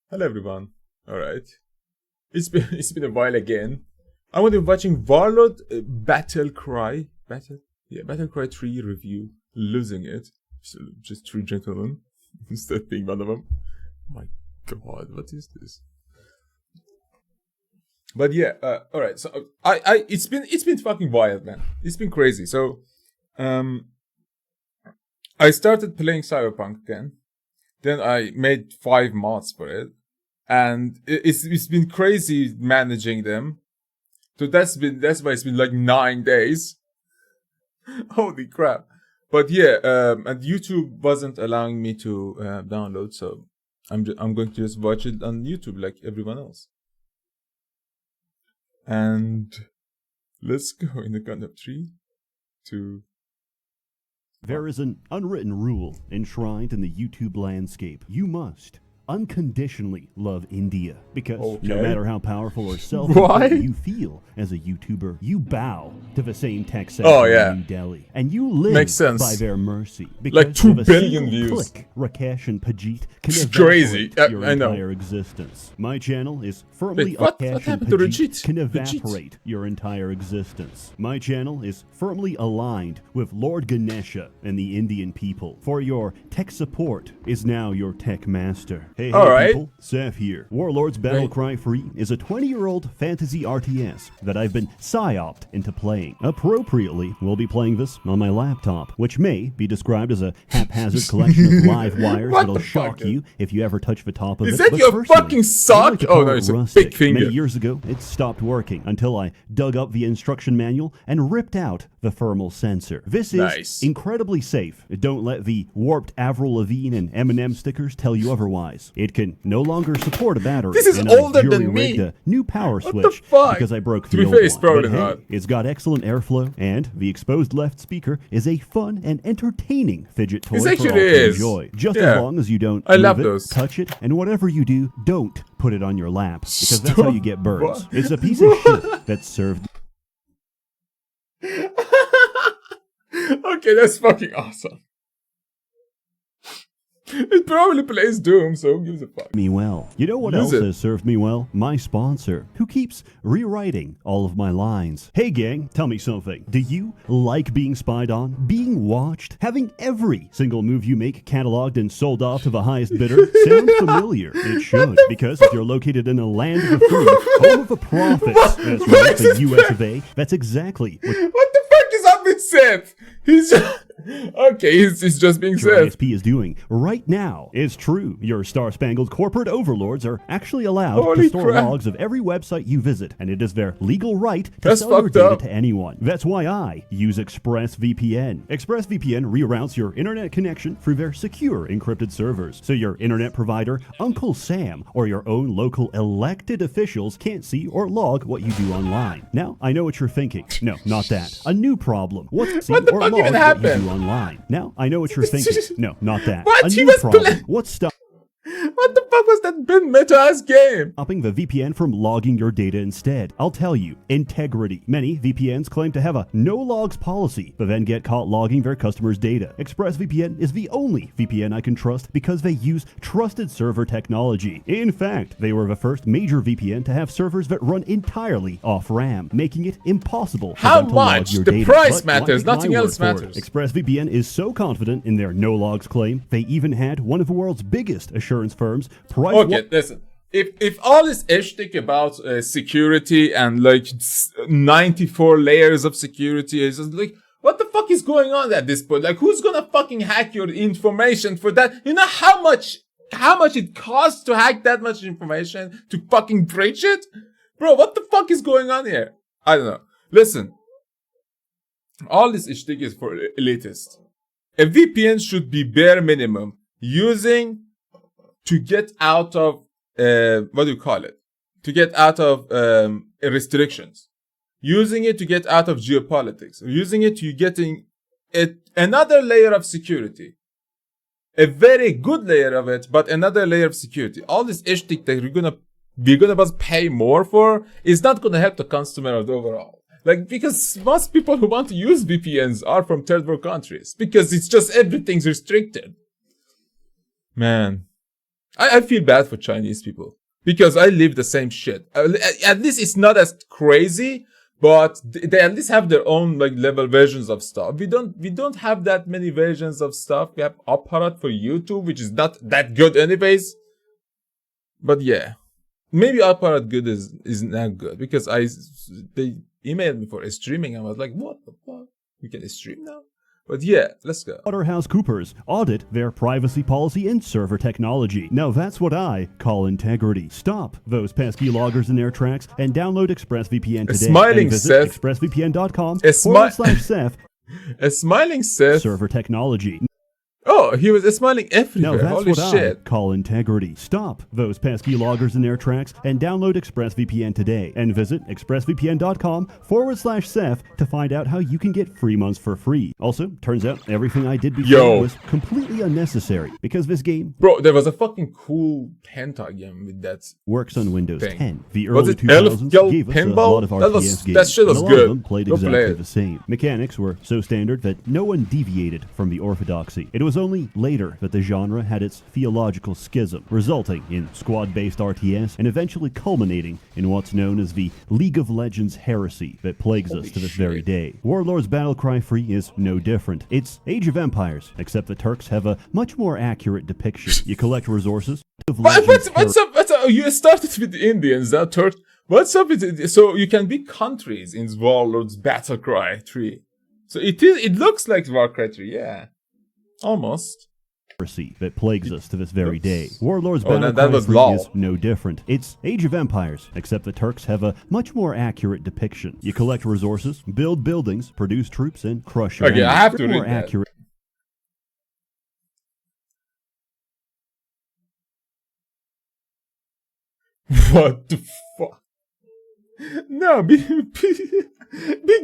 Hello everyone. Alright. It's been a while again. I'm gonna be watching Warlords Battlecry. Battlecry 3 review. Losing it. So just three gentlemen. Instead of being one of them. Oh my god, what is this? But yeah, alright, so it's been fucking wild, man. It's been crazy. So I started playing Cyberpunk again. Then I made 5 mods for it. And it's been crazy managing them. So that's why it's been like 9 days. Holy crap. But yeah, and YouTube wasn't allowing me to download, so I'm going to just watch it on YouTube like everyone else. And let's go in the count of 3, 2. There is an unwritten rule enshrined in the YouTube landscape. You must unconditionally love India, because no matter how powerful or self-important you feel as a YouTuber, you bow to the same tech sector in New Delhi, and you live by their mercy. Because like 2 billion views. Click, Rakesh and Pajit can crazy. Your entire existence. My channel is firmly Rakesh and Pajit can evaporate your entire existence. My channel is firmly aligned with Lord Ganesha and the Indian people. For your tech support is now your tech master. Hey people, Seth here. Warlords Battlecry 3 is a 20-year-old fantasy RTS that I've been psyoped into playing. Appropriately, we'll be playing this on my laptop, which may be described as a haphazard collection of live wires that'll shock you if you ever touch the top of it. Is that your fucking sock? Oh no, it's a big finger. Many years ago, it stopped working until I dug up the instruction manual and ripped out the thermal sensor. This is incredibly safe. Don't let the warped Avril Lavigne and Eminem stickers tell you otherwise. It can no longer support a battery. This is older than me. A new power switch because I broke the old one. But hey, it's got excellent airflow, and the exposed left speaker is a fun and entertaining fidget toy for all to enjoy. Just as long as you don't move it, touch it, and whatever you do, don't put it on your lap, because that's how you get burns. It's a piece of shit that's served. Okay, that's fucking awesome. It probably plays Doom, so who gives a fuck? Me well. You know what else has served me well? My sponsor, who keeps rewriting all of my lines. Hey gang, tell me something. Do you like being spied on? Being watched? Having every single move you make cataloged and sold off to the highest bidder? Sounds familiar. It should, because if you're located in a land of the free, home of the prophets, that's right, the US of A, that's exactly what the fuck is up with Seth? He's just... Okay, he's just being said. ISP is doing right now is true. Your star-spangled corporate overlords are actually allowed to store logs of every website you visit, and it is their legal right to sell your data to anyone. That's why I use ExpressVPN. ExpressVPN reroutes your internet connection through their secure encrypted servers, so your internet provider, Uncle Sam, or your own local elected officials can't see or log what you do online. Now, I know what you're thinking. No, not that. A new problem. What's see or log what you do online. Now, I know what you're thinking. No, not that. What? A new problem. What's stuff? What the fuck was that Ben meta-ass game? Stopping the VPN from logging your data instead. I'll tell you, integrity. Many VPNs claim to have a no-logs policy, but then get caught logging their customers' data. ExpressVPN is the only VPN I can trust because they use trusted server technology. In fact, they were the first major VPN to have servers that run entirely off RAM, making it impossible for them to log your data. The price matters, nothing else matters. ExpressVPN is so confident in their no-logs claim, they even had one of the world's biggest assurance firms listen, if all this shtick about security and like 94 layers of security is just like, what the fuck is going on at this point? Like, who's gonna fucking hack your information for that? You know how much it costs to hack that much information, to fucking breach it? Bro, what the fuck is going on here? I don't know. Listen, all this shtick is for elitists. A VPN should be bare minimum using to get out of, what do you call it? To get out of restrictions. Using it to get out of geopolitics. Using it to getting another layer of security. A very good layer of it, but another layer of security. All this shtick that we're gonna pay more for is not gonna help the customer overall. Like, because most people who want to use VPNs are from third world countries. Because it's just everything's restricted. Man. I feel bad for Chinese people because I live the same shit. At least it's not as crazy, but they at least have their own like level versions of stuff. We don't have that many versions of stuff. We have Apparat for YouTube, which is not that good anyways. But yeah, maybe Apparat good is not good because they emailed me for streaming. I was like, what the fuck? We can stream now? But yeah, let's go. PricewaterhouseCoopers audit their privacy policy and server technology. Now that's what I call integrity. Stop those pesky loggers in their tracks and download ExpressVPN today. Smiling and visit Seth. expressvpn.com/Seth. A smiling Seth. Server technology. Oh, he was smiling everywhere. No, that's Holy what shit. I call integrity. Stop those pesky loggers in their tracks and download ExpressVPN today. And visit expressvpn.com/Seth to find out how you can get free months for free. Also, turns out everything I did before was completely unnecessary because this game... Bro, there was a fucking cool Pentagon with that works on Windows thing. 10. The early 2000s gave us a lot of RTS games. That shit was and a lot good. of them played exactly the same. Mechanics were so standard that no one deviated from the orthodoxy. It was only later that the genre had its theological schism, resulting in squad-based RTS and eventually culminating in what's known as the League of Legends heresy that plagues us to this very day. Warlords Battlecry Free is no different. It's Age of Empires, except the Turks have a much more accurate depiction. You collect resources. What's up? You started with the Indians, now Turks. What's up with it? So you can be countries in Warlords Battlecry 3. So it looks like Warcry 3, yeah. Almost. That plagues us to this very day. Warlords Battlecry is no different. It's Age of Empires, except the Turks have a much more accurate depiction. You collect resources, build buildings, produce troops, and crush your enemies. I have to read that. What the fuck? No, be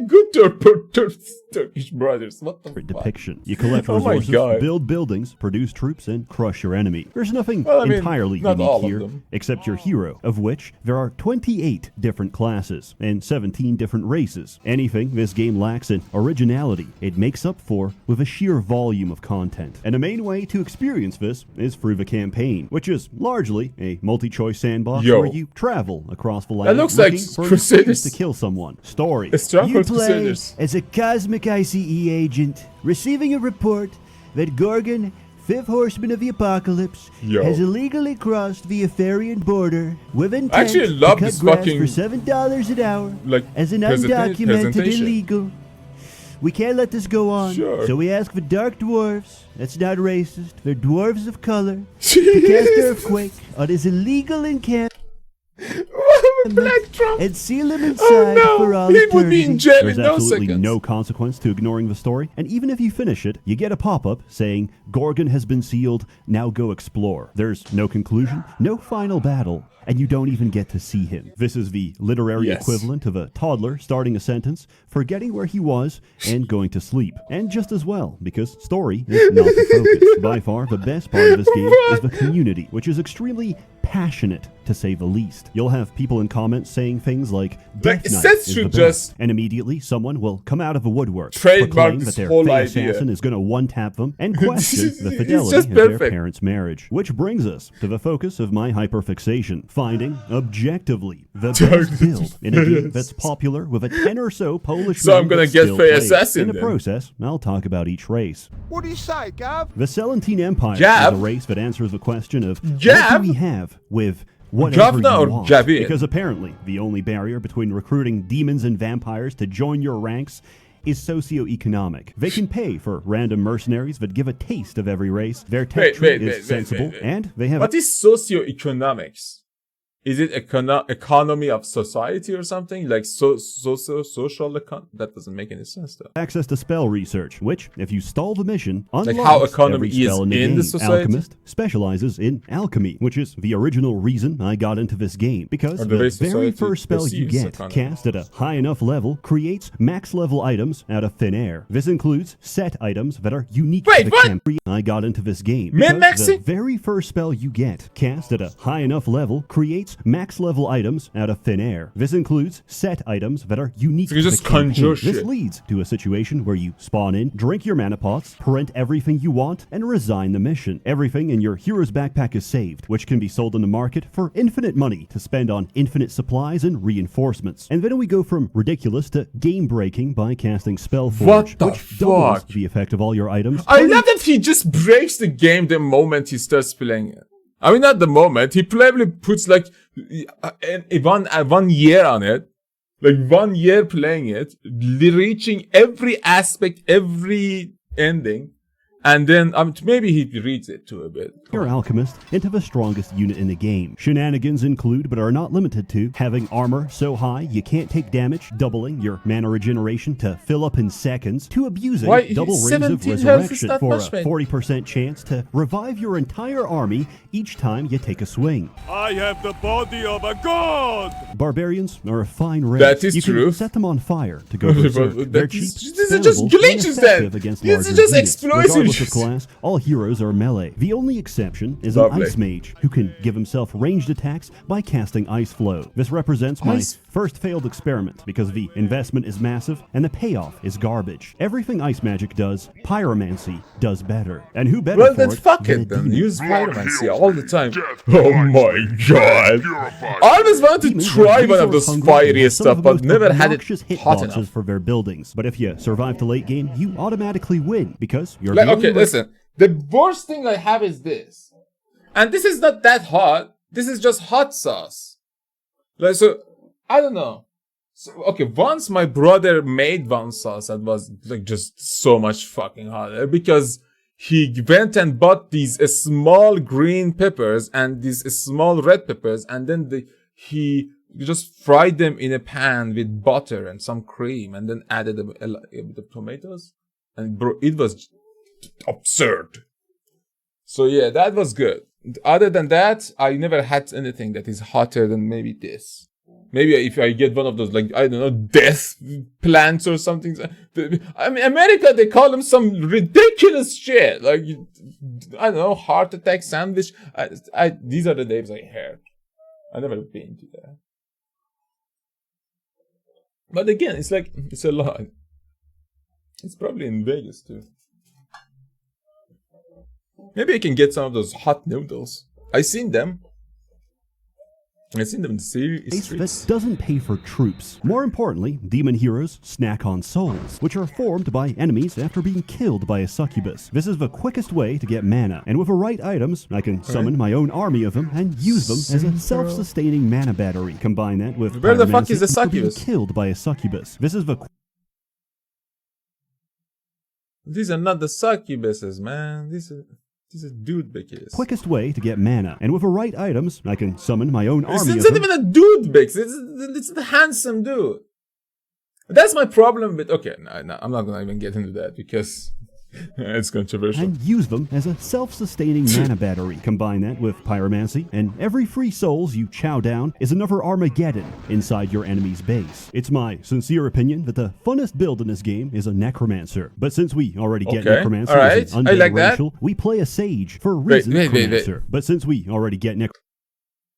good to our Turkish brothers. What the depiction. You collect resources, build buildings, produce troops, and crush your enemy. There's nothing entirely unique here, except your hero, of which there are 28 different classes and 17 different races. Anything this game lacks in originality, it makes up for with a sheer volume of content. And the main way to experience this is through the campaign, which is largely a multi-choice sandbox where you travel across the land. That looks like Crusaders to kill someone. Story. You play as a cosmic ICE agent, receiving a report that Gorgon, fifth horseman of the apocalypse, has illegally crossed the Aetherian border with intent to cut grass for $7 an hour as an undocumented illegal. We can't let this go on, so we ask the Dark Dwarves, that's not racist, they're dwarves of color, to cast Earthquake on his illegal encampment and seal him inside for all eternity. Would be in jail There's in no absolutely seconds. no consequence to ignoring the story, and even if you finish it, you get a pop-up saying, Gorgon has been sealed, now go explore. There's no conclusion, no final battle, and you don't even get to see him. This is the literary equivalent of a toddler starting a sentence, forgetting where he was, and going to sleep. And just as well, because story is not the focus. By far, the best part of this game is the community, which is extremely passionate, to say the least. You'll have people in comments saying things like, Death Knight is the best, and immediately someone will come out of a woodwork, proclaim that their fake assassin is going to one-tap them, and question the fidelity of their parents' marriage. Which brings us to the focus of my hyperfixation, finding, objectively, the best build in a game that's popular with a 10 or so Polish men I'm gonna get fake assassin. In the process, I'll talk about each race. What do you say, Gav? The Selentine Empire is a race that answers the question of what do we have with whatever you want. Because apparently, the only barrier between recruiting demons and vampires to join your ranks is socioeconomic. They can pay for random mercenaries that give a taste of every race. Their tech tree is sensible, and they have... What is socioeconomics? Is it economy of society or something? Like social that doesn't make any sense though. Access to spell research, which, if you stall the mission, unlocks like how economy every spell is in the society? Alchemist specializes in alchemy, which is the original reason I got into this game, because the very first spell you get, cast at a high enough level, creates max level items out of thin air. This includes set items that are unique to the campaign. I got into this game because the very first spell you get, cast at a high enough level, creates creates max level items out of thin air. This includes set items that are unique so you to just the campaign. conjure This shit. leads to a situation where you spawn in, drink your mana pots, print everything you want, and resign the mission. Everything in your hero's backpack is saved, which can be sold in the market for infinite money to spend on infinite supplies and reinforcements. And then we go from ridiculous to game-breaking by casting Spellforge, which doubles the effect of all your items. I love that he just breaks the game the moment he starts playing it. I mean, not the moment. He probably puts like 1 year on it. Like 1 year playing it, reaching every aspect, every ending. And then maybe he reads it too a bit. Your alchemist into the strongest unit in the game. Shenanigans include, but are not limited to, having armor so high you can't take damage, doubling your mana regeneration to fill up in seconds, to abusing double rings of resurrection for a 40% chance to revive your entire army each time you take a swing. I have the body of a god! Barbarians are a fine race. That is you true. Can set them on fire to go berserk. They're cheap, this is just glitches then. This is just explosive. Of class, all heroes are melee. The only exception is an ice mage, who can give himself ranged attacks by casting ice flow. This represents my first failed experiment, because the investment is massive and the payoff is garbage. Everything ice magic does, pyromancy does better. And who better well, for then fuck it then. Use pyromancy all the time. Oh my god. I always wanted to try one of those fiery stuff, but never had it hot enough. For their buildings. But if you survive to late game, you automatically win, because you're okay, listen. The worst thing I have is this. And this is not that hot. This is just hot sauce. Like, so, I don't know. So, okay, once my brother made one sauce that was like just so much fucking hotter, because he went and bought these small green peppers and these small red peppers, and then he just fried them in a pan with butter and some cream, and then added a bit of tomatoes. And bro, it was absurd. So yeah, that was good. Other than that, I never had anything that is hotter than maybe this. Maybe if I get one of those, like, I don't know, death plants or something. I mean, America, they call them some ridiculous shit. Like, I don't know, heart attack sandwich. These are the names I heard. I've never been to that. But again, it's like, it's a lot. It's probably in Vegas too. Maybe I can get some of those hot noodles. I've seen them. I've seen them in the streets. That doesn't pay for troops. More importantly, demon heroes snack on souls, which are formed by enemies after being killed by a succubus. This is the quickest way to get mana, and with the right items, I can summon my own army of them and use them as a self-sustaining mana battery. Combine that with where the fuck is the succubus? Being killed by a succubus. This is the These are not the succubuses, man. These are dude bickies. Quickest way to get mana, and with the right items, I can summon my own army of them. It's not even a dude bix. It's the handsome dude. That's my problem with. Okay, no, I'm not gonna even get into that because it's controversial. And use them as a self-sustaining mana battery. Combine that with pyromancy, and every free souls you chow down is another Armageddon inside your enemy's base. It's my sincere opinion that the funnest build in this game is a necromancer. But since we already get necromancer as an undead racial, we play a sage for reason necromancer. But since we already get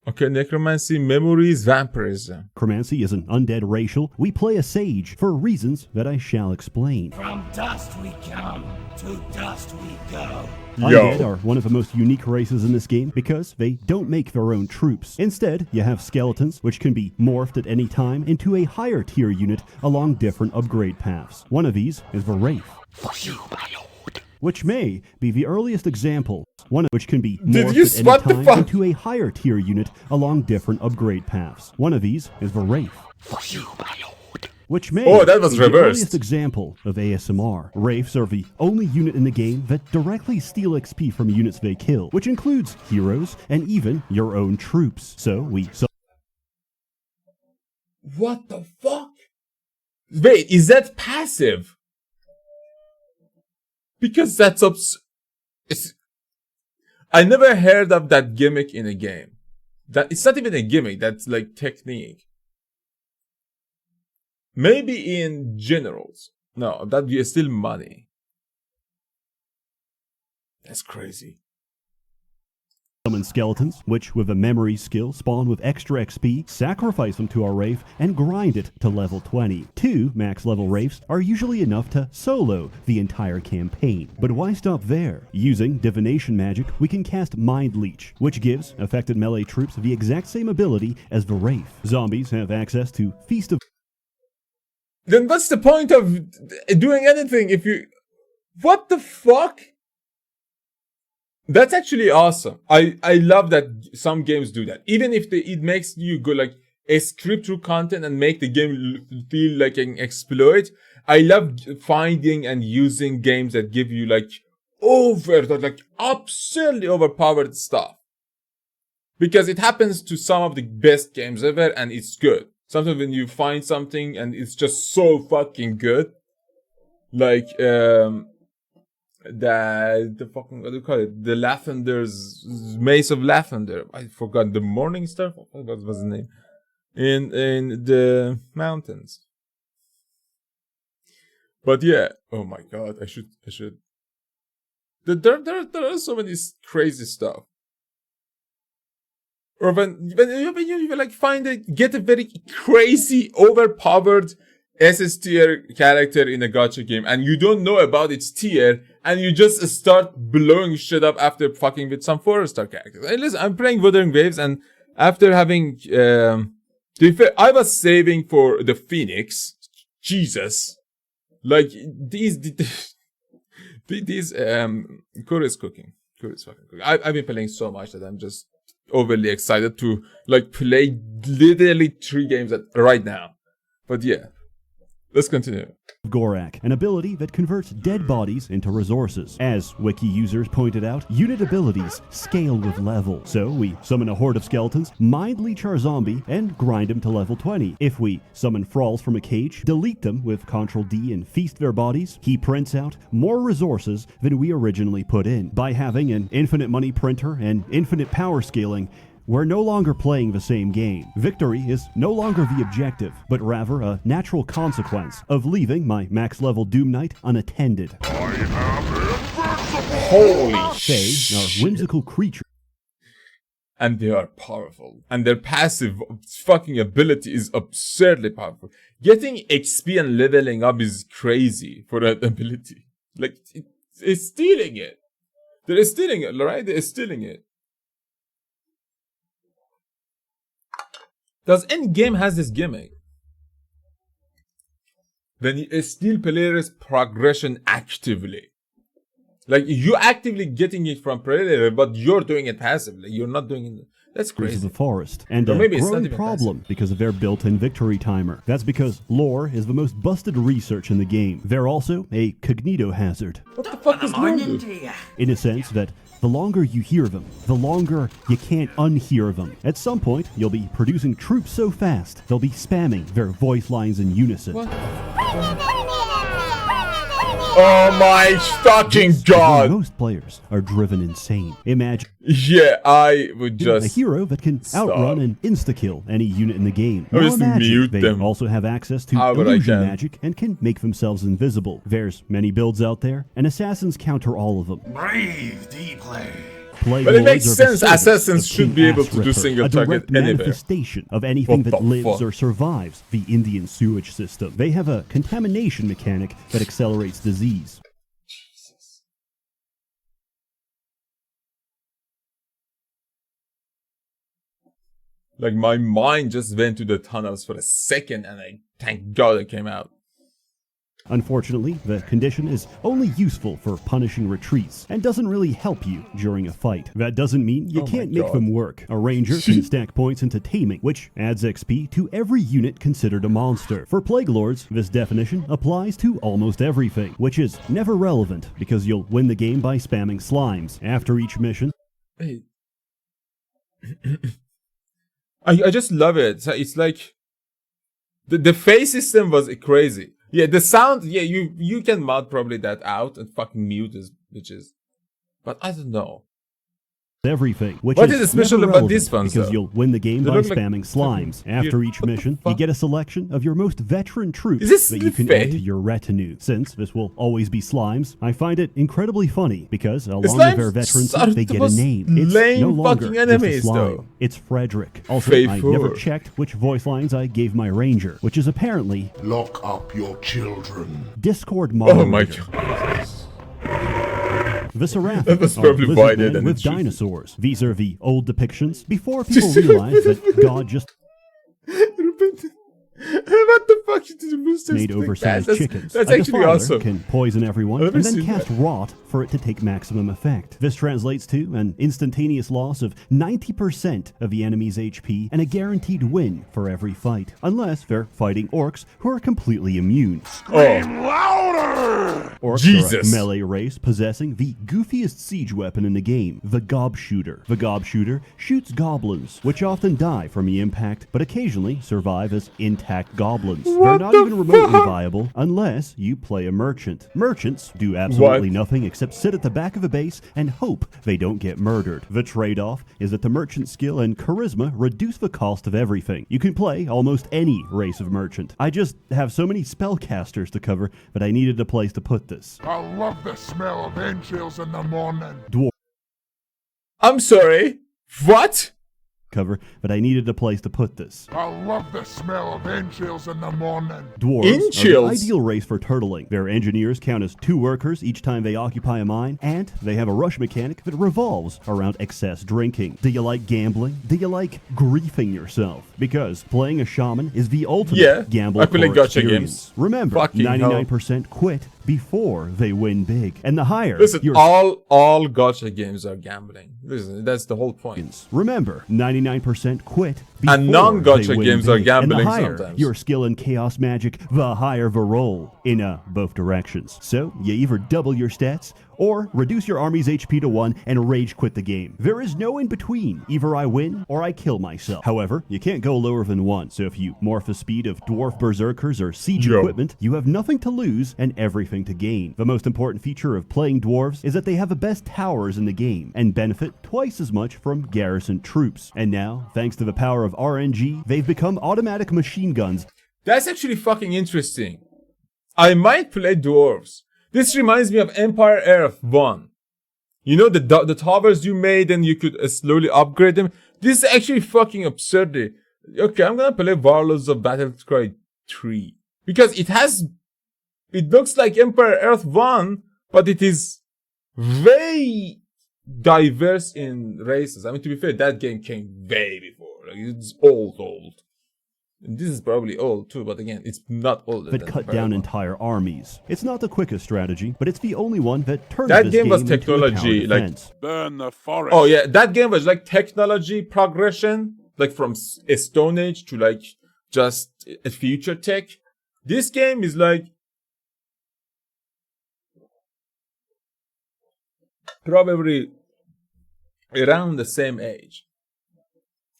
okay, necromancy, memories, vampirism. Necromancy is an undead racial. We play a sage for reasons that I shall explain. From dust we come, to dust we go. Undead are one of the most unique races in this game because they don't make their own troops. Instead, you have skeletons, which can be morphed at any time into a higher tier unit along different upgrade paths. One of these is the Wraith, which may be the earliest example, one of which can be morphed at any time into a higher tier unit along different upgrade paths. One of these is the Wraith, which may that was be reversed. The earliest example of ASMR. Wraiths are the only unit in the game that directly steal XP from units they kill, which includes heroes and even your own troops. So we What the fuck? Wait, is that passive? Because that's I never heard of that gimmick in a game. That it's not even a gimmick, that's like technique. Maybe in generals. No, that is still money. That's crazy. summon skeletons, which with a memory skill spawn with extra XP, sacrifice them to our Wraith, and grind it to level 20. 2 max level Wraiths are usually enough to solo the entire campaign. But why stop there? Using divination magic, we can cast Mind Leech, which gives affected melee troops the exact same ability as the Wraith. Zombies have access to Feast of... Then what's the point of doing anything if you... What the fuck? That's actually awesome. I love that some games do that. Even if it makes you go like a script through content and make the game feel like an exploit. I love finding and using games that give you like absurdly overpowered stuff. Because it happens to some of the best games ever and it's good. Sometimes when you find something and it's just so fucking good. Like, the fucking, what do you call it? The Lathender's Maze of Lathander. I forgot the Morning Star. What was his name? In the mountains. But yeah, oh my god, I should. There are so many crazy stuff. Or when you like get a very crazy, overpowered SS tier character in a gacha game and you don't know about its tier and you just start blowing shit up after fucking with some 4-star characters. And listen, I'm playing Wuthering Waves and after having I was saving for the Phoenix. Jesus. Like these Kuri's cooking. Kuri's fucking cooking. I've been playing so much that I'm just overly excited to like play literally 3 games right now. But yeah. Let's continue. Gorak, an ability that converts dead bodies into resources. As wiki users pointed out, unit abilities scale with level. So we summon a horde of skeletons, mind leech our zombie, and grind him to level 20. If we summon thralls from a cage, delete them with Ctrl D and feast their bodies, he prints out more resources than we originally put in. By having an infinite money printer and infinite power scaling, we're no longer playing the same game. Victory is no longer the objective, but rather a natural consequence of leaving my max level Doom Knight unattended. Holy Fae are whimsical creatures. And they are powerful. And their passive fucking ability is absurdly powerful. Getting XP and leveling up is crazy for that ability. Like, it's stealing it. They're stealing it, right? They're stealing it. Does any game has this gimmick? When you steal players' progression actively. Like, you actively getting it from player, but you're doing it passively. You're not doing it. That's crazy. The forest, and a growing problem because of their built-in victory timer. That's because lore is the most busted research in the game. They're also a cognito hazard. What the fuck is lore? In a sense that the longer you hear them, the longer you can't unhear them. At some point, you'll be producing troops so fast, they'll be spamming their voice lines in unison. What? Oh my fucking god! Most players are driven insane. Imagine I would just a hero that can outrun and insta-kill any unit in the game. I'll just mute they them. also have access to illusion magic and can make themselves invisible. There's many builds out there, and assassins counter all of them. Breathe deeply. But it makes sense. Assassins should be able to do single target anywhere. A manifestation of anything that lives or survives the Indian sewage system. They have a contamination mechanic that accelerates disease. Jesus. Like my mind just went to the tunnels for a second and I thank God it came out. Unfortunately, the condition is only useful for punishing retreats and doesn't really help you during a fight. That doesn't mean you can't make them work. A ranger can stack points into taming, which adds XP to every unit considered a monster. For Plague Lords, this definition applies to almost everything, which is never relevant because you'll win the game by spamming slimes. After each mission, Hey. I just love it. It's like the face system was crazy. Yeah, the sound, yeah, you can mod probably that out and fucking mute this bitches. But I don't know. everything, which what is special about this one, because you'll win the game by spamming slimes. After each What the mission, fuck? you get a selection of your most veteran troops Is this that you can add to your retinue. Since this will always be slimes, I find it incredibly funny because along with their veterans, they get a name. It's no longer just a slime. Though. It's Frederick. Also, I never checked which voice lines I gave my ranger, which is apparently lock up your children. Discord model. Oh my god. Viscerath, That was probably why they with dinosaurs. These are the old depictions before people realized that God just What the fuck did the roosters made oversized chickens. That's a actually defiler awesome. Can poison everyone and then seen cast rot for it to take maximum effect. This translates to an instantaneous loss of 90% of the enemy's HP and a guaranteed win for every fight, unless they're fighting orcs who are completely immune. Louder! Orcs Jesus. are a melee race possessing the goofiest siege weapon in the game, the gob shooter. The gob shooter shoots goblins, which often die from the impact, but occasionally survive as intact goblins. They're not even remotely viable unless you play a merchant. Merchants do absolutely nothing except sit at the back of a base and hope they don't get murdered. The trade-off is that the merchant skill and charisma reduce the cost of everything. You can play almost any race of merchant. I just have so many spellcasters to cover that I needed a place to put this. I love the smell of entrails in the morning. I'm sorry. What? Cover, but I needed a place to put this. I love the smell of entrails in the morning. Dwarves are the ideal race for turtling. Their engineers count as 2 workers each time they occupy a mine, and they have a rush mechanic that revolves around excess drinking. Do you like gambling? Do you like griefing yourself? Because playing a shaman is the ultimate gamble I play gacha experience. games. Remember, 99% quit before they win big. And the higher all gacha games are gambling. Listen, that's the whole point. Remember, 99% quit before and non-gacha games are big. gambling And the higher sometimes. your skill in chaos magic, the higher the roll in both directions. So you either double your stats or reduce your army's HP to 1 and rage quit the game. There is no in between. Either I win or I kill myself. However, you can't go lower than 1, so if you morph the speed of dwarf berserkers or siege equipment, you have nothing to lose and everything to gain. The most important feature of playing dwarves is that they have the best towers in the game and benefit twice as much from garrison troops. And now, thanks to the power of RNG, they've become automatic machine guns. That's actually fucking interesting. I might play dwarves. This reminds me of Empire Earth 1. You know the towers you made and you could slowly upgrade them? This is actually fucking absurd. Okay, I'm gonna play Warlords of Battlecry 3. Because it looks like Empire Earth 1, but it is very diverse in races. I mean, to be fair, that game came way before. Like, it's old. And this is probably old too, but again, it's not old. That cut down entire armies. It's not the quickest strategy, but it's the only one that turns that this game was into technology, a like burn the forest. Oh yeah, that game was like technology progression, like from a Stone Age to like just a future tech. This game is like probably around the same age,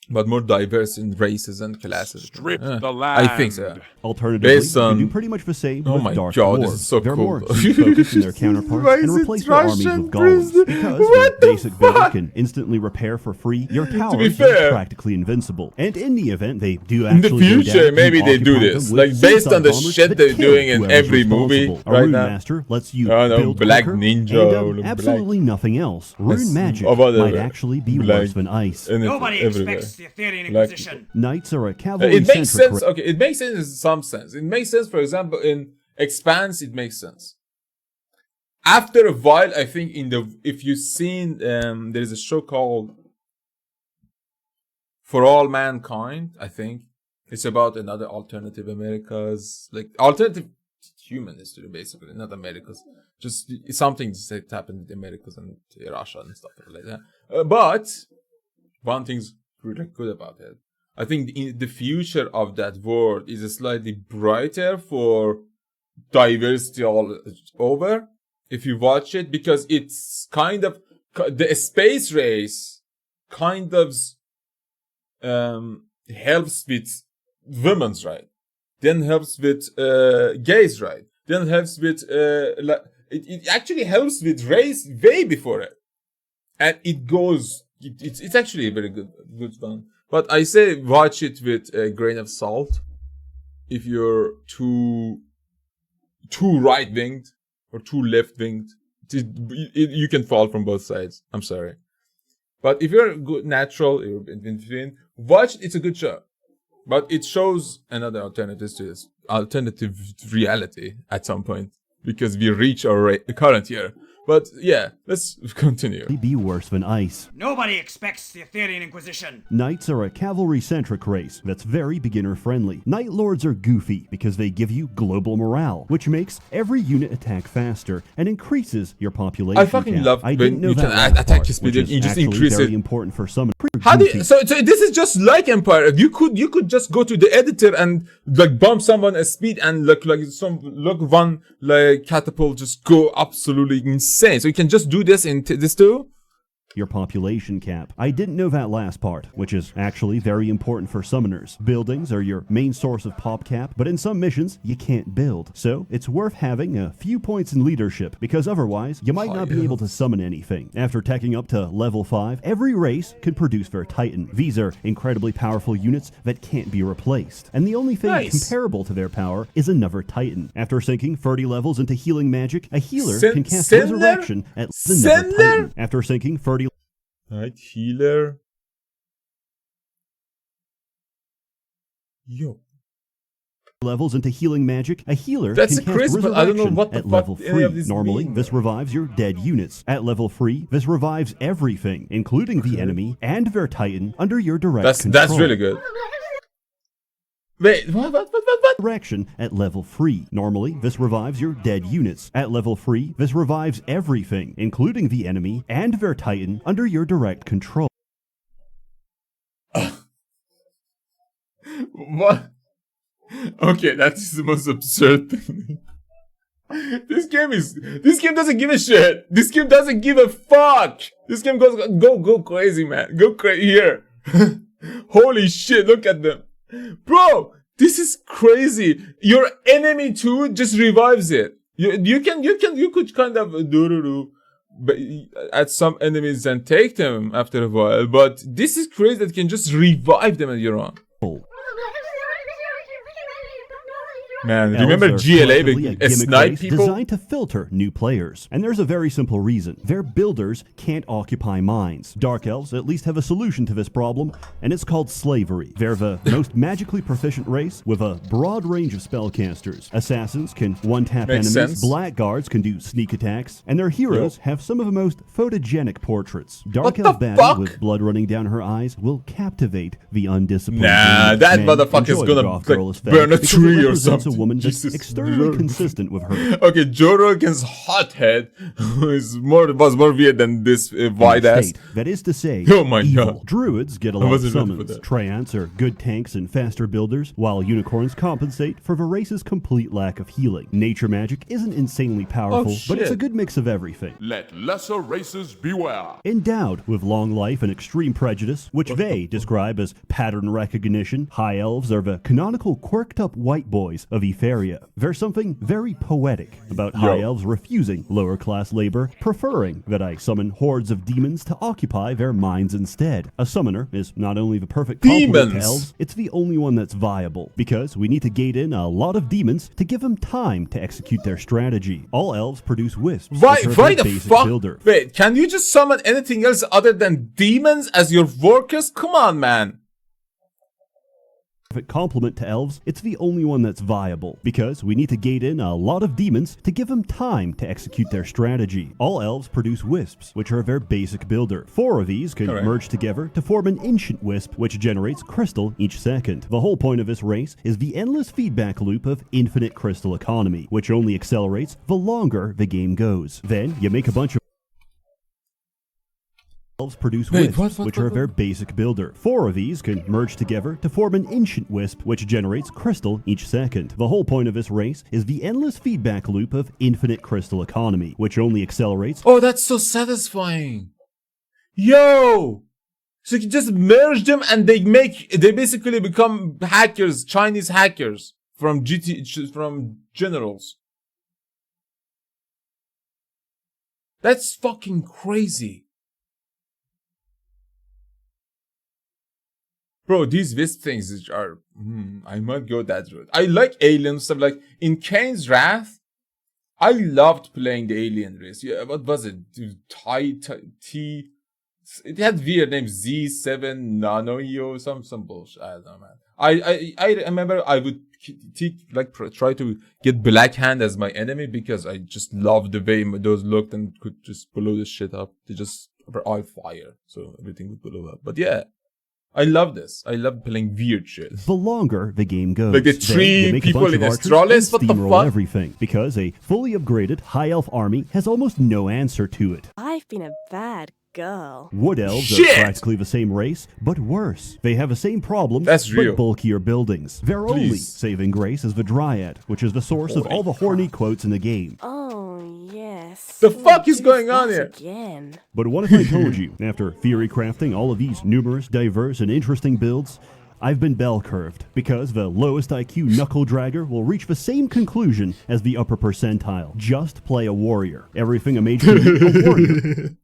but more diverse in races and classes. Strip the land. I think so. Alternatively, Based on- you do pretty much the same Oh with my Dark god, Dwarves. this is so They're cool. more focused in their counterparts Why and is it replace their armies Russian with golems. prison? Because What their the basic build fuck? can instantly repair for free, your towers be are fair, practically invincible. And in the event they do In the actually go future, down, maybe you they do occupy this. them with Like, based suicide on the bombers shit that they're kill doing in whoever's every movie responsible. right a rune now. master lets you I know, build Black quicker Ninja, and Black- absolutely nothing else. Rune magic whatever. might actually be Black- worse than ice. Nobody everywhere. expects the Aetherian Like- Inquisition. Knights are a It cavalry-centric makes sense. Okay, it makes sense in some sense. It makes sense, for example, in Expanse, it makes sense. After a while, I think if you've seen, there is a show called For All Mankind. I think it's about another alternative Americas, like alternative human history, basically, not Americas. Just something that happened in the Americas and Russia and stuff like that. But one thing's really good about it. I think the future of that world is slightly brighter for diversity all over. If you watch it, because it's kind of the space race kind of helps with women's right, then helps with gays' right, then helps with it actually helps with race way before it, and it goes It's actually a very good one. But I say watch it with a grain of salt. If you're too right winged or too left winged, you can fall from both sides. I'm sorry. But if you're good, natural, you're in between, watch. It's a good show, but it shows another alternative to this alternative reality at some point because we reach our current year. But yeah, let's continue. Be worse than ice. Nobody expects the Aetherian Inquisition. Knights are a cavalry-centric race that's very beginner-friendly. Knight Lords are goofy because they give you global morale, which makes every unit attack faster and increases your population. I fucking love when you can attack speed. You just increase it. Very important for some. How do you, so this is just like Empire. You could just go to the editor and like bump someone a speed and look one like catapult just go absolutely insane. So you can just do this in this too. Your population cap. I didn't know that last part, which is actually very important for summoners. Buildings are your main source of pop cap, but in some missions, you can't build. So it's worth having a few points in leadership, because otherwise, you might not be able to summon anything. After teching up to level 5, every race can produce their Titan. These are incredibly powerful units that can't be replaced. And the only thing comparable to their power is another Titan. After sinking 30 levels into healing magic, a healer can cast Resurrection at another Titan. After sinking 30 Right, healer. Yo. levels into healing magic, a healer That's can cast but I don't know Resurrection what the at fuck level any of 3. these Normally, mean. this revives your dead units. At level 3, this revives everything, including the enemy and their Titan, under your direct control. That's really good. Wait, what? Resurrection at level 3. Normally, this revives your dead units. At level 3, this revives everything, including the enemy and their Titan, under your direct control. What? Okay, that's the most absurd thing. This game doesn't give a shit. This game doesn't give a fuck. This game go crazy, man. Go crazy here. Holy shit, look at them. Bro, this is crazy. Your enemy too just revives it. You could kind of do at some enemies and take them after a while, but this is crazy that you can just revive them at your own. Man, remember GLA, the snipe people? Designed to filter new players. And there's a very simple reason. Their builders can't occupy mines. Dark Elves at least have a solution to this problem, and it's called slavery. They're the most magically proficient race with a broad range of spellcasters. Assassins can one-tap enemies, blackguards can do sneak attacks, and their heroes have some of the most photogenic portraits. Dark Elf Battle with blood running down her eyes will captivate the undisciplined. Nah, that motherfucker's gonna like, burn a tree or something. A woman that's externally consistent with her. Okay, Joe Rogan's hothead was more weird than this wide ass. That is to say, oh my evil. God. Druids get a lot of summons. Triants are good tanks and faster builders, while unicorns compensate for the race's complete lack of healing. Nature magic isn't insanely powerful, but it's a good mix of everything. Let lesser races beware. Endowed with long life and extreme prejudice, which they describe as pattern recognition, high elves are the canonical quirked-up white boys of Etheria. There's something very poetic about high elves refusing lower-class labor, preferring that I summon hordes of demons to occupy their minds instead. A summoner is not only the perfect complement to elves, it's the only one that's viable, because we need to gate in a lot of demons to give them time to execute their strategy. All elves produce wisps. Why the fuck? Builder. Wait, can you just summon anything else other than demons as your workers? Come on, man. Complement to elves, it's the only one that's viable, because we need to gate in a lot of demons to give them time to execute their strategy. All elves produce wisps, which are their basic builder. 4 of these can merge together to form an ancient wisp, which generates crystal each second. The whole point of this race is the endless feedback loop of infinite crystal economy, which only accelerates the longer the game goes. Then you make a bunch of elves produce wisps, which are their basic builder. 4 of these can merge together to form an ancient wisp, which generates crystal each second. The whole point of this race is the endless feedback loop of infinite crystal economy, which only accelerates. Oh, that's so satisfying. Yo! So you just merge them and they basically become hackers, Chinese hackers from generals. That's fucking crazy. Bro, these Wisp things which are... I might go that route. I like alien stuff. Like, in Kane's Wrath, I loved playing the alien race. Yeah, what was it? T... It had weird names. Z7 Nanoio, some bullshit. I don't know, man. I remember I would try to get Black Hand as my enemy because I just loved the way those looked and could just blow the shit up. They just were all fire, so everything would blow up. But yeah, I love this. I love playing weird shit. The longer the game goes, like the three people in Astralis, what the fuck? Everything, because a fully upgraded high elf army has almost no answer to it. I've been a bad girl. Wood elves are practically the same race, but worse. They have the same problems, but bulkier buildings. Their only saving grace is the Dryad, which is the source of all the horny quotes in the game. Oh, yes. The fuck is going on here? Again. But what if I told you, after theory crafting all of these numerous, diverse, and interesting builds, I've been bell curved, because the lowest IQ knuckle dragger will reach the same conclusion as the upper percentile. Just play a warrior. Everything a mage can do, a warrior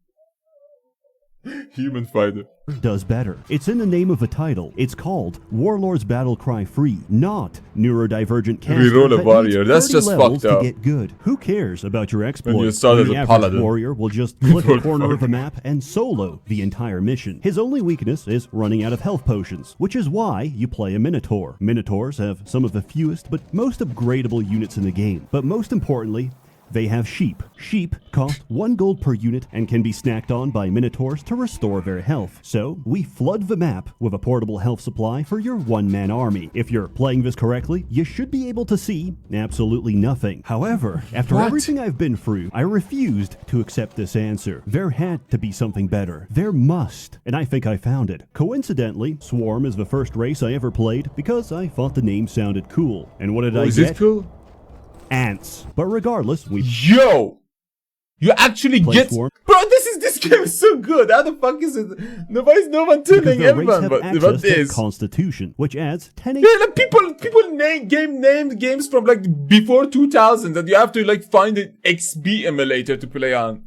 human fighter does better. It's in the name of the title. It's called Warlords Battlecry Free, not neurodivergent caster. Reroll a warrior. That's just fucked up. To get good. Who cares about your exploits? When you start as a paladin, warrior will just click a corner of the map and solo the entire mission. His only weakness is running out of health potions, which is why you play a Minotaur. Minotaurs have some of the fewest but most upgradable units in the game. But most importantly, they have sheep. Sheep cost 1 gold per unit and can be snacked on by Minotaurs to restore their health. So, we flood the map with a portable health supply for your one-man army. If you're playing this correctly, you should be able to see absolutely nothing. However, after everything I've been through, I refused to accept this answer. There had to be something better. There must. And I think I found it. Coincidentally, Swarm is the first race I ever played because I thought the name sounded cool. And what did I get? Is it cool? Ants. But regardless, we... Yo! You actually get... Swarm. Bro, this game is so good. How the fuck is it? No one telling everyone about this. Constitution, which adds 10... Yeah, like people name games from like before 2000 that you have to like find an XB emulator to play on.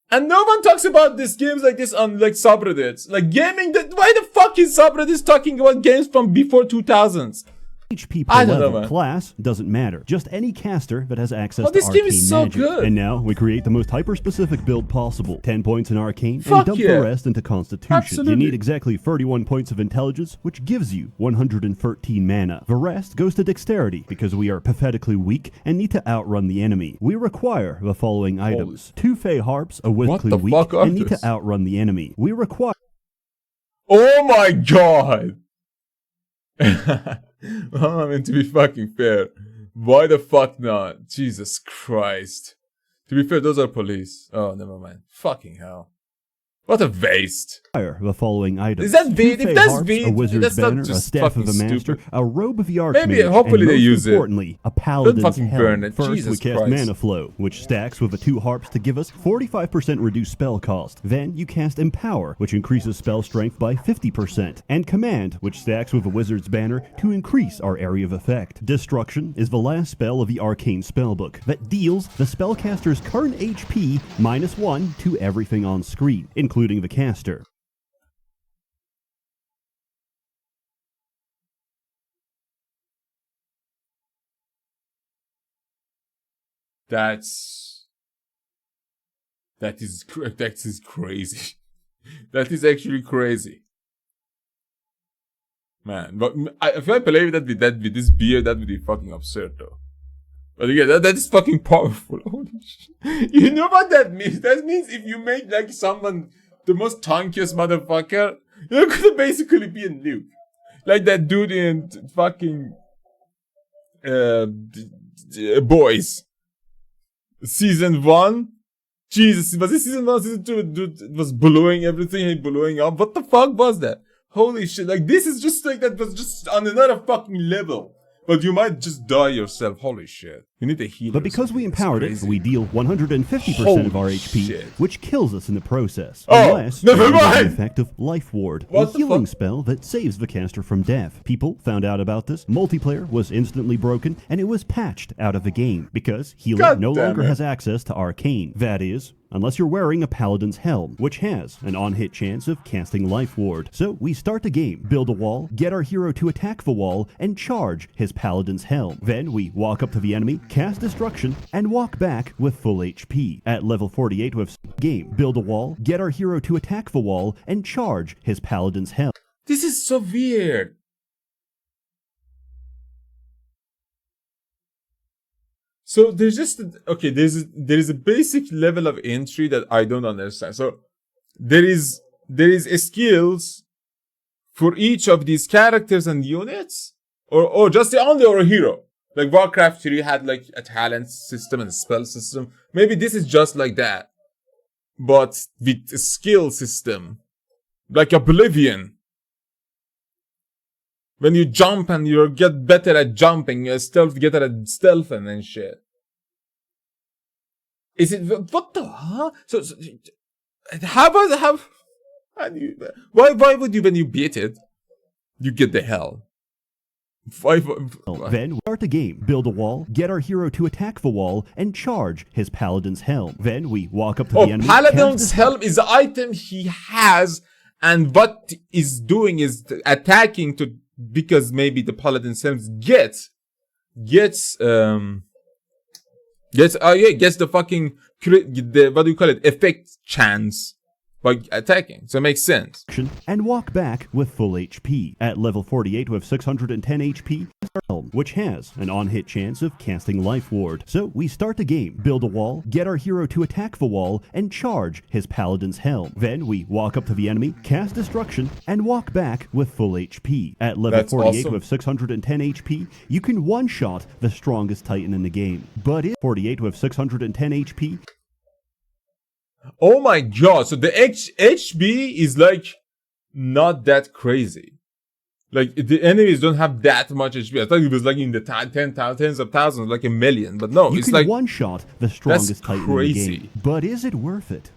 And no one talks about these games like this on like subreddits. Like gaming, why the fuck is subreddits talking about games from before 2000s? HP per level, class doesn't matter. Just any caster that has access to arcane game is so magic. Good. And now we create the most hyper-specific build possible. 10 points in arcane and dump the rest into constitution. Absolutely. You need exactly 31 points of intelligence, which gives you 113 mana. The rest goes to dexterity, because we are pathetically weak and need to outrun the enemy. We require the following items. 2 Fey Harps, a Wizardly weak, and need to outrun the enemy. We require... Oh my god! I mean, to be fucking fair, why the fuck not? Jesus Christ. To be fair, those are police. Oh, never mind. Fucking hell. What a waste. The following items. Is that Veed? If that's Veed, a wizard's banner, a staff of the master, a robe of the archmage, maybe, hopefully they use it. Importantly, a paladin's helm. First, Jesus we cast Christ. Mana Flow, which stacks with the 2 harps to give us 45% reduced spell cost. Then you cast Empower, which increases spell strength by 50%, and Command, which stacks with a wizard's banner to increase our area of effect. Destruction is the last spell of the arcane spellbook that deals the spellcaster's current HP -1 to everything on screen, including the caster. That is crazy. That is actually crazy, man. But if I play with with this beer, that would be fucking absurd, though. But again, that is fucking powerful. Holy shit! You know what that means? That means if you make like someone the most tankiest motherfucker, you're gonna basically be a nuke, like that dude in fucking Boys. Season 1? Jesus, was it season 1 season 2? Dude, it was blowing everything, blowing up. What the fuck was that? Holy shit, like this is just like that was just on another fucking level. But you might just die yourself. Holy shit. You need a healer. But because we empowered it, we deal 150% of our HP, shit. which kills us in the process. Oh, unless never we have the mind. effect of Life Ward, What a the healing fuck? spell that saves the caster from death. People found out about this, multiplayer was instantly broken, and it was patched out of the game, because healer God no damn longer it. has access to Arcane. That is, unless you're wearing a Paladin's Helm, which has an on-hit chance of casting Life Ward. So we start the game, build a wall, get our hero to attack the wall, and charge his Paladin's Helm. Then we walk up to the enemy, cast Destruction, and walk back with full HP. At level 48 with game, build a wall, get our hero to attack the wall, and charge his Paladin's Helm. This is so weird. So there's just okay. There is a basic level of entry that I don't understand. So there is skills for each of these characters and units, or just the only or a hero. Like Warcraft 3 had like a talent system and a spell system. Maybe this is just like that, but with a skill system, like Oblivion. When you jump and you get better at jumping, you get at stealth and shit. Is it what the huh? So why would you when you beat it, you get the hell? Then start the game, build a wall, get our hero to attack the wall, and charge his Paladin's Helm. Then we walk up to the enemy. Paladin's Helm is the item he has, and what is doing is attacking to. Because maybe the Paladin's Helm gets the fucking what do you call it, effect chance by attacking, so it makes sense. And walk back with full HP. At level 48 with 610 HP, which has an on-hit chance of casting Life Ward. So we start the game, build a wall, get our hero to attack the wall, and charge his Paladin's Helm. Then we walk up to the enemy, cast Destruction, and walk back with full HP. At level 48 with 610 HP, you can one-shot the strongest Titan in the game. But at 48 with 610 HP, oh my god, so the HB is like not that crazy. Like the enemies don't have that much HP. I thought it was like in the tens of thousands, like a million. But no, it's like one-shot the strongest Titan in the game. But is it worth it?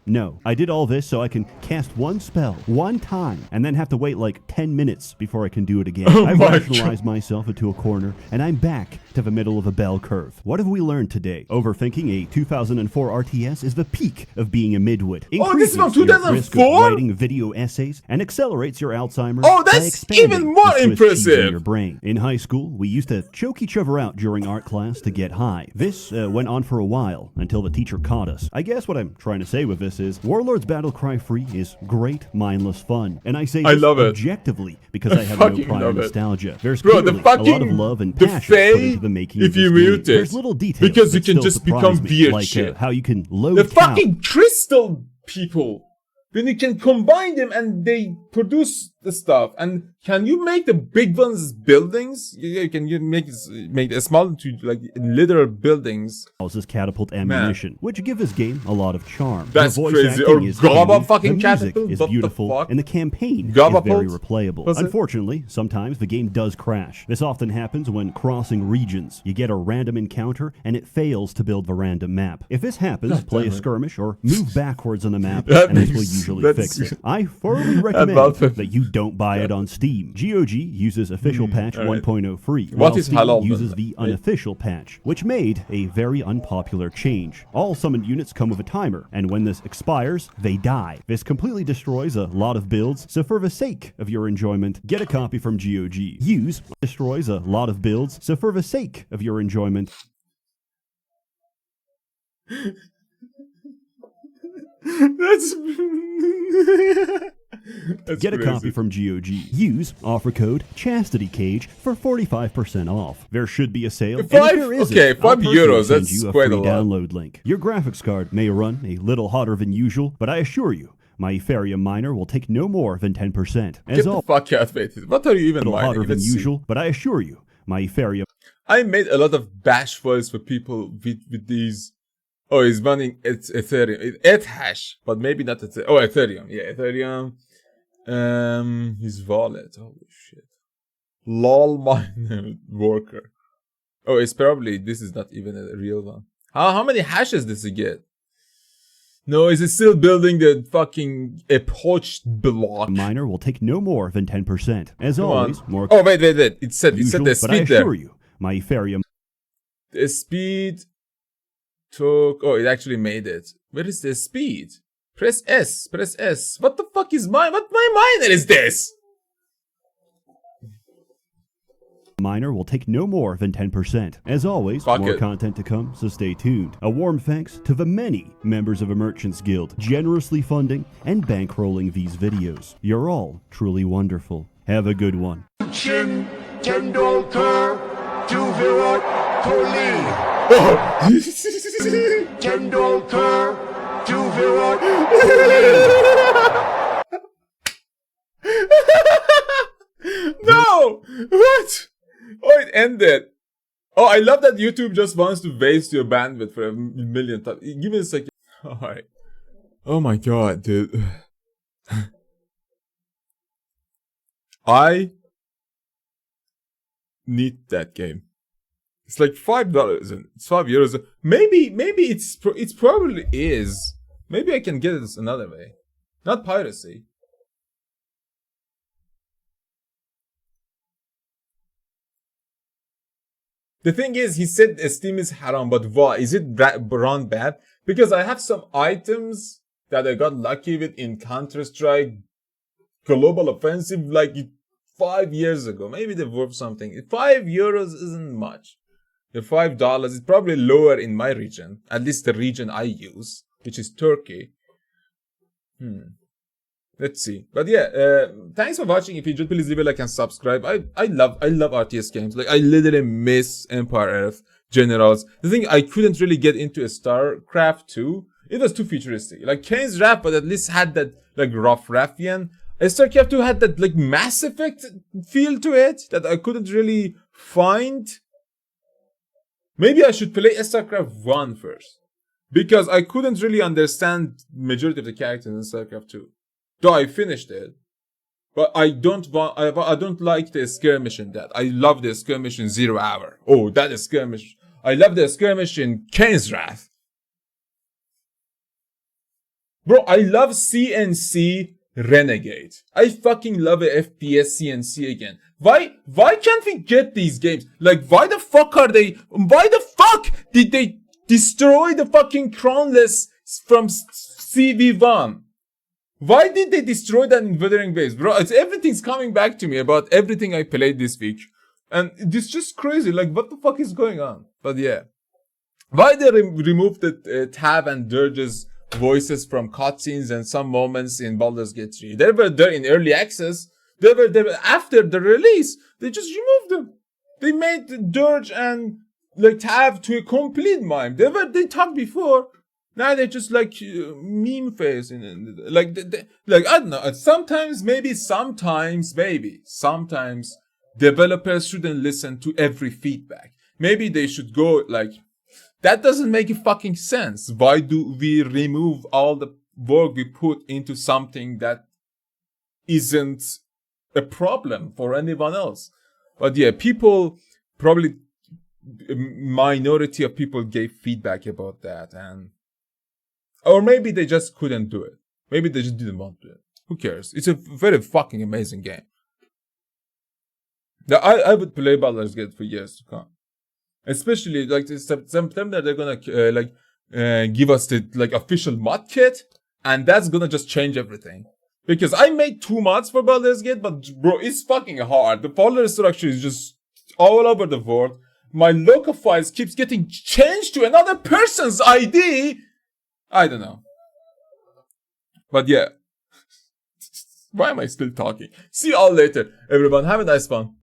No, I did all this so I can cast one spell, one time, and then have to wait like 10 minutes before I can do it again. I've rationalized myself into a corner, and I'm back to the middle of a bell curve. What have we learned today? Overthinking a 2004 RTS is the peak of being a midwit. Oh, this is from Increases your risk of 2004? writing video essays, and accelerates your Alzheimer's Oh, by that's expanding even more the Swiss cheese impressive. in your brain. In high school, we used to choke each other out during art class to get high. This went on for a while, until the teacher caught us. I guess what I'm trying to say with this is, Warlords Battlecry Free is great, mindless fun. And I say this objectively, because I have no prior nostalgia. There's clearly a lot of love and passion put into the making of this game. There's little details because you that can still just surprise become me, weird like shit. how you can load The cow. fucking crystal people. Then you can combine them and they produce the stuff. And can you make the big ones buildings? Yeah, can you make the small to like literal buildings? Houses catapult ammunition, which give this game a lot of charm. That's the voice crazy. acting Or is Gaba handy, fucking the music catapult? is What the beautiful, fuck? and the campaign Gaba is very pult? replayable. Was it? Unfortunately, sometimes the game does crash. This often happens when crossing regions. You get a random encounter, and it fails to build the random map. If this happens, play a skirmish or move backwards on the map, and this will usually fix it. I thoroughly recommend that you don't buy it on Steam. GOG uses official patch 1.0 free, while is Steam halal uses then? the unofficial patch, which made a very unpopular change. All summoned units come with a timer, and when this expires, they die. This completely destroys a lot of builds, so for the sake of your enjoyment, get a copy from GOG. Use destroys a lot of builds, so for the sake of your enjoyment, get a copy from GOG. Use offer code ChastityCage for 45% off. There should be a sale. And if there isn't, €5. I'll personally send That's you a quite free a lot. download link. Your graphics card may run a little hotter than usual, but I assure you, my Ethereum miner will take no more than 10%. As Get the always, fuck out of it. What are you even a little hotter mining? than Let's see. usual, but I assure you, my Ethereum I made a lot of bash files for people with these. Oh, he's running it's Ethereum. It's hash, but maybe not Ethereum. Oh, Ethereum. Yeah, Ethereum. His wallet. Holy shit. LOL miner worker. Oh, it's probably, this is not even a real one. How many hashes does it get? No, is it still building the fucking poached block? A miner will take no more than 10%. As always, more. Oh, wait. It said usual, the speed but I there. assure you, my Ethereum. The speed took. Oh, it actually made it. Where is the speed? Press S. Press S. What the fuck is mine? What my miner is this? Miner will take no more than 10%. As always, more content to come, so stay tuned. A warm thanks to the many members of a Merchants Guild generously funding and bankrolling these videos. You're all truly wonderful. Have a good one. Chin, Tendolkar, to Virat Kohli. Tendolkar, to Virat Kohli. No! What? Oh, it ended. Oh, I love that YouTube just wants to waste your bandwidth for a million times. Give me a second. Alright. Oh my god, dude. I need that game. It's like $5 and it's €5. Maybe it's probably is. Maybe I can get it another way. Not piracy. The thing is, he said Steam is haram, but why? Is it run bad? Because I have some items that I got lucky with in Counter-Strike Global Offensive like 5 years ago. Maybe they're worth something. €5 isn't much. The $5 is probably lower in my region. At least the region I use, which is Turkey. Let's see. But yeah, thanks for watching. If you enjoyed, please leave a like and subscribe. I love RTS games. Like, I literally miss Empire Earth, Generals. The thing, I couldn't really get into a StarCraft 2. It was too futuristic. Like Kane's Wrath, but at least had that like rough Raffian. StarCraft 2 had that like Mass Effect feel to it that I couldn't really find. Maybe I should play StarCraft 1 first. Because I couldn't really understand majority of the characters in StarCraft 2. Though I finished it, but I don't like the skirmish in that. I love the skirmish in 0 Hour. Oh, that is skirmish. I love the skirmish in Kane's Wrath. Bro, I love CNC Renegade. I fucking love a FPS CNC again. Why can't we get these games? Like, why the fuck did they destroy the fucking Crownless from CV1? Why did they destroy that in Wuthering Waves? Bro, everything's coming back to me about everything I played this week. And it's just crazy. Like, what the fuck is going on? But yeah. Why they removed the Tav and Dirge's voices from cutscenes and some moments in Baldur's Gate 3? They were there in early access. They were there after the release. They just removed them. They made Dirge and like Tav to a complete mime. They talked before. Now they're just like meme face and like I don't know. Sometimes developers shouldn't listen to every feedback. Maybe they should go like, that doesn't make fucking sense. Why do we remove all the work we put into something that isn't a problem for anyone else? But yeah, people probably minority of people gave feedback about that and. Or maybe they just couldn't do it. Maybe they just didn't want to do it. Who cares? It's a very fucking amazing game. Now, I would play Baldur's Gate for years to come. Especially, like, in September, they're gonna, give us the, like, official mod kit. And that's gonna just change everything. Because I made 2 mods for Baldur's Gate, but, bro, it's fucking hard. The folder structure is just all over the world. My local files keeps getting changed to another person's ID. I don't know. But yeah. Why am I still talking? See you all later, everyone. Have a nice one.